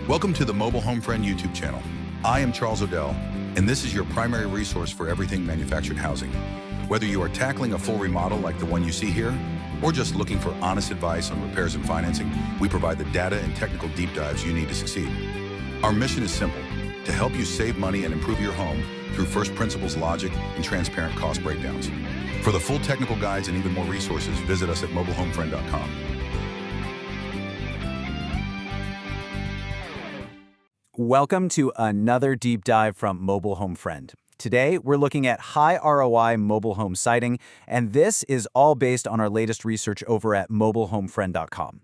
Welcome to the Mobile Home Friend YouTube channel. I am Charles Odell, and this is your primary resource for everything manufactured housing. Whether you are tackling a full remodel like the one you see here, or just looking for honest advice on repairs and financing, we provide the data and technical deep dives you need to succeed. Our mission is simple: to help you save money and improve your home through first principles logic and transparent cost breakdowns. For the full technical guides and even more resources, visit us at mobilehomefriend.com. Welcome to another deep dive from Mobile Home Friend. Today, we're looking at high ROI mobile home siting, and this is all based on our latest research over at mobilehomefriend.com.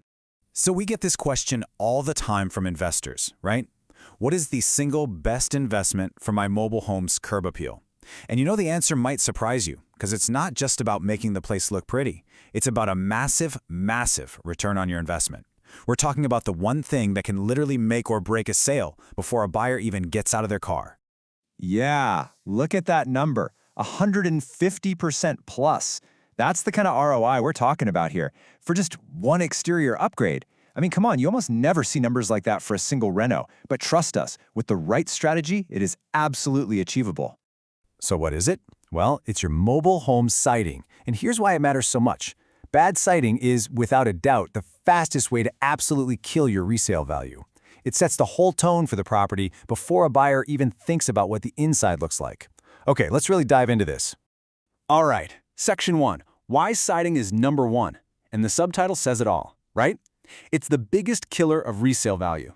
So we get this question all the time from investors, right? What is the single best investment for my mobile home's curb appeal? And you know the answer might surprise you, because it's not just about making the place look pretty. It's about a massive, massive return on your investment. We're talking about the one thing that can literally make or break a sale before a buyer even gets out of their car. Yeah, look at that number, 150% plus. That's the kind of ROI we're talking about here for just one exterior upgrade. I mean, come on, you almost never see numbers like that for a single reno, but trust us, with the right strategy, it is absolutely achievable. So what is it? Well, it's your mobile home siding, and here's why it matters so much. Bad siding is, without a doubt, the fastest way to absolutely kill your resale value. It sets the whole tone for the property before a buyer even thinks about what the inside looks like. Okay, let's really dive into this. All right, Section 1, why siding is number one. And the subtitle says it all, right? It's the biggest killer of resale value.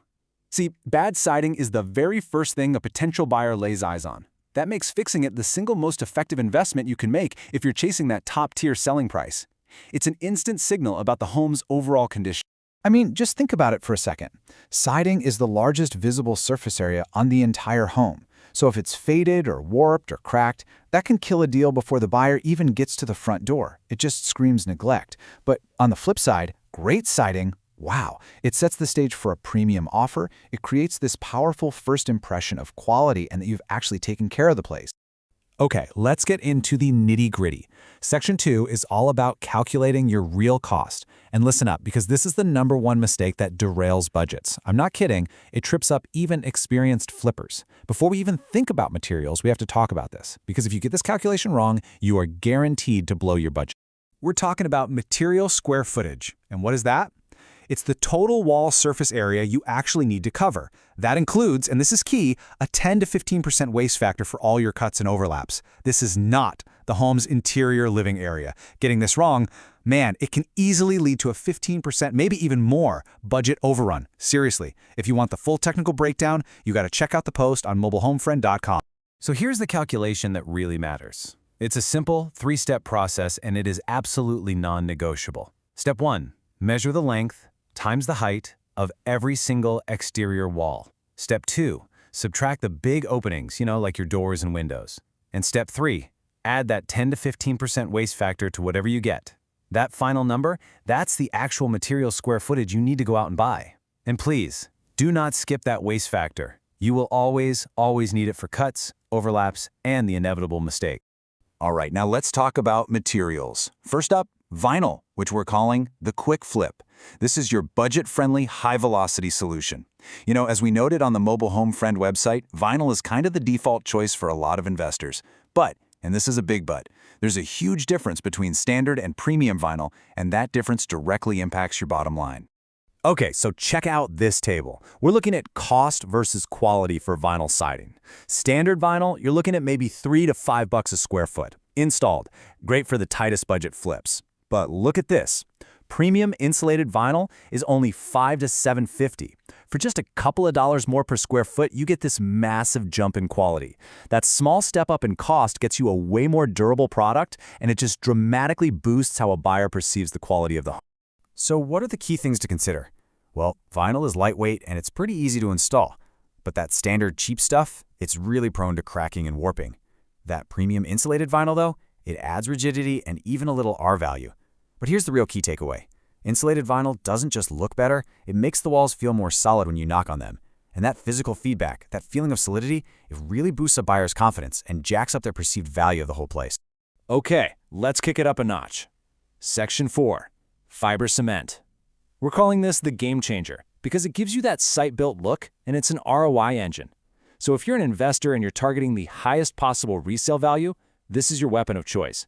See, bad siding is the very first thing a potential buyer lays eyes on. That makes fixing it the single most effective investment you can make if you're chasing that top-tier selling price. It's an instant signal about the home's overall condition. I mean, just think about it for a second. Siding is the largest visible surface area on the entire home. So if it's faded or warped or cracked, that can kill a deal before the buyer even gets to the front door. It just screams neglect. But on the flip side, great siding, wow, it sets the stage for a premium offer. It creates this powerful first impression of quality and that you've actually taken care of the place. Okay, let's get into the nitty-gritty. Section 2 is all about calculating your real cost. And listen up, because this is the number one mistake that derails budgets. I'm not kidding, it trips up even experienced flippers. Before we even think about materials, we have to talk about this, because if you get this calculation wrong, you are guaranteed to blow your budget. We're talking about material square footage. And what is that? It's the total wall surface area you actually need to cover. That includes, and this is key, a 10 to 15% waste factor for all your cuts and overlaps. This is not the home's interior living area. Getting this wrong, man, it can easily lead to a 15%, maybe even more, budget overrun. Seriously, if you want the full technical breakdown, you got to check out the post on mobilehomefriend.com. So here's the calculation that really matters. It's a simple three-step process, and it is absolutely non-negotiable. Step 1, measure the length times the height of every single exterior wall. Step 2, subtract the big openings, like your doors and windows. And step 3, add that 10 to 15% waste factor to whatever you get. That final number, that's the actual material square footage you need to go out and buy. And please, do not skip that waste factor. You will always need it for cuts, overlaps, and the inevitable mistake. All right, now let's talk about materials. First up, vinyl, which we're calling the quick flip. This is your budget-friendly, high-velocity solution. As we noted on the Mobile Home Friend website, vinyl is kind of the default choice for a lot of investors. But, and this is a big but, there's a huge difference between standard and premium vinyl, and that difference directly impacts your bottom line. Okay, so check out this table. We're looking at cost versus quality for vinyl siding. Standard vinyl, you're looking at maybe $3 to $5 a square foot. Installed, great for the tightest budget flips. But look at this. Premium insulated vinyl is only $5 to $7.50. For just a couple of dollars more per square foot, you get this massive jump in quality. That small step up in cost gets you a way more durable product, and it just dramatically boosts how a buyer perceives the quality of the home. So what are the key things to consider? Well, vinyl is lightweight and it's pretty easy to install. But that standard cheap stuff, it's really prone to cracking and warping. That premium insulated vinyl, though, it adds rigidity and even a little R-value. But here's the real key takeaway. Insulated vinyl doesn't just look better, it makes the walls feel more solid when you knock on them. And that physical feedback, that feeling of solidity, it really boosts a buyer's confidence and jacks up their perceived value of the whole place. Okay, let's kick it up a notch. Section 4, fiber cement. We're calling this the game changer. Because it gives you that site-built look, and it's an ROI engine. So if you're an investor and you're targeting the highest possible resale value, this is your weapon of choice.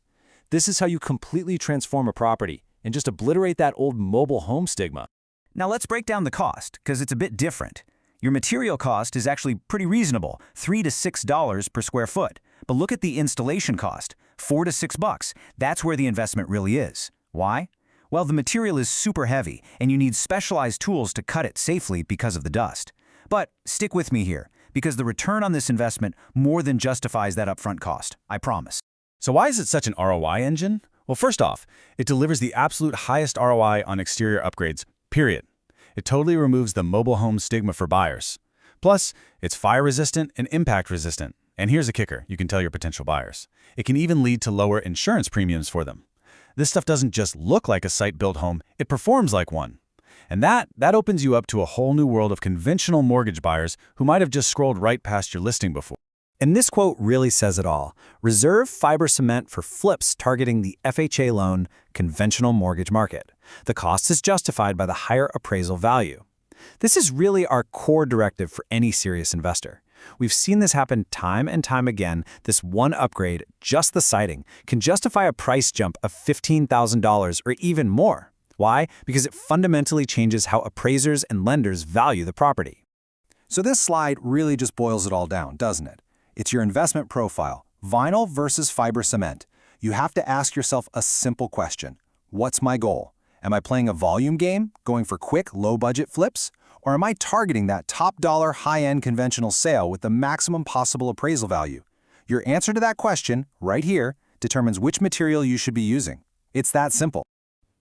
This is how you completely transform a property and just obliterate that old mobile home stigma. Now let's break down the cost, because it's a bit different. Your material cost is actually pretty reasonable, $3 to $6 per square foot. But look at the installation cost, $4 to $6. That's where the investment really is. Why? Well, the material is super heavy, and you need specialized tools to cut it safely because of the dust. But stick with me here, because the return on this investment more than justifies that upfront cost, I promise. So why is it such an ROI engine? Well, first off, it delivers the absolute highest ROI on exterior upgrades, period. It totally removes the mobile home stigma for buyers. Plus, it's fire-resistant and impact-resistant. And here's a kicker you can tell your potential buyers. It can even lead to lower insurance premiums for them. This stuff doesn't just look like a site-built home, it performs like one. And that opens you up to a whole new world of conventional mortgage buyers who might have just scrolled right past your listing before. And this quote really says it all. Reserve fiber cement for flips targeting the FHA loan conventional mortgage market. The cost is justified by the higher appraisal value. This is really our core directive for any serious investor. We've seen this happen time and time again. This one upgrade, just the siding, can justify a price jump of $15,000 or even more. Why? Because it fundamentally changes how appraisers and lenders value the property. So this slide really just boils it all down, doesn't it? It's your investment profile, vinyl versus fiber cement. You have to ask yourself a simple question. What's my goal? Am I playing a volume game, going for quick, low-budget flips? Or am I targeting that top-dollar, high-end conventional sale with the maximum possible appraisal value? Your answer to that question, right here, determines which material you should be using. It's that simple.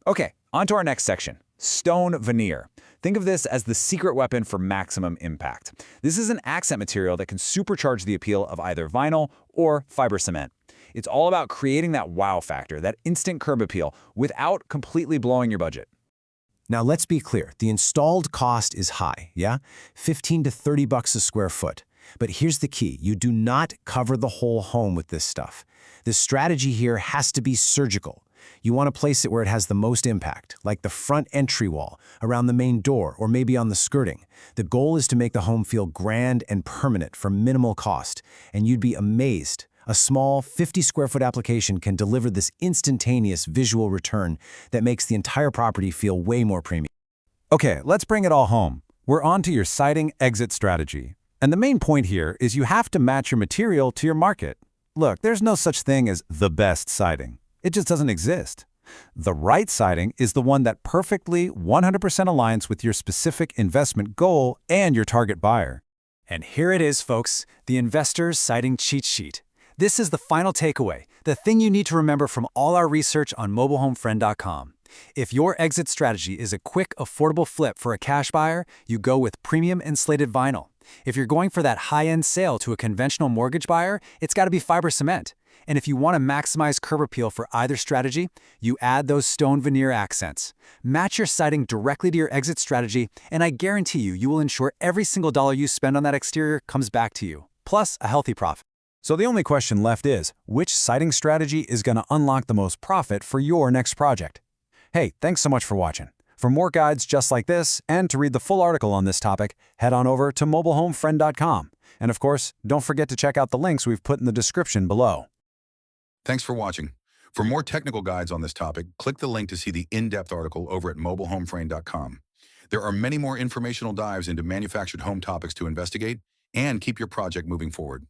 Okay, on to our next section, stone veneer. Think of this as the secret weapon for maximum impact. This is an accent material that can supercharge the appeal of either vinyl or fiber cement. It's all about creating that wow factor, that instant curb appeal, without completely blowing your budget. Now let's be clear, the installed cost is high, yeah? $15 to $30 a square foot. But here's the key, you do not cover the whole home with this stuff. The strategy here has to be surgical. You want to place it where it has the most impact, like the front entry wall, around the main door, or maybe on the skirting. The goal is to make the home feel grand and permanent for minimal cost, and you'd be amazed. A small 50-square-foot application can deliver this instantaneous visual return that makes the entire property feel way more premium. Okay, let's bring it all home. We're on to your siding exit strategy. And the main point here is you have to match your material to your market. Look, there's no such thing as the best siding. It just doesn't exist. The right siding is the one that perfectly 100% aligns with your specific investment goal and your target buyer. And here it is, folks, the investor's siding cheat sheet. This is the final takeaway, the thing you need to remember from all our research on mobilehomefriend.com. If your exit strategy is a quick, affordable flip for a cash buyer, you go with premium insulated vinyl. If you're going for that high-end sale to a conventional mortgage buyer, it's got to be fiber cement. And if you want to maximize curb appeal for either strategy, you add those stone veneer accents. Match your siding directly to your exit strategy, and I guarantee you will ensure every single dollar you spend on that exterior comes back to you, plus a healthy profit. So the only question left is, which siding strategy is going to unlock the most profit for your next project? Hey, thanks so much for watching. For more guides just like this, and to read the full article on this topic, head on over to mobilehomefriend.com. And of course, don't forget to check out the links we've put in the description below. Thanks for watching. For more technical guides on this topic, click the link to see the in-depth article over at mobilehomeframe.com. There are many more informational dives into manufactured home topics to investigate and keep your project moving forward.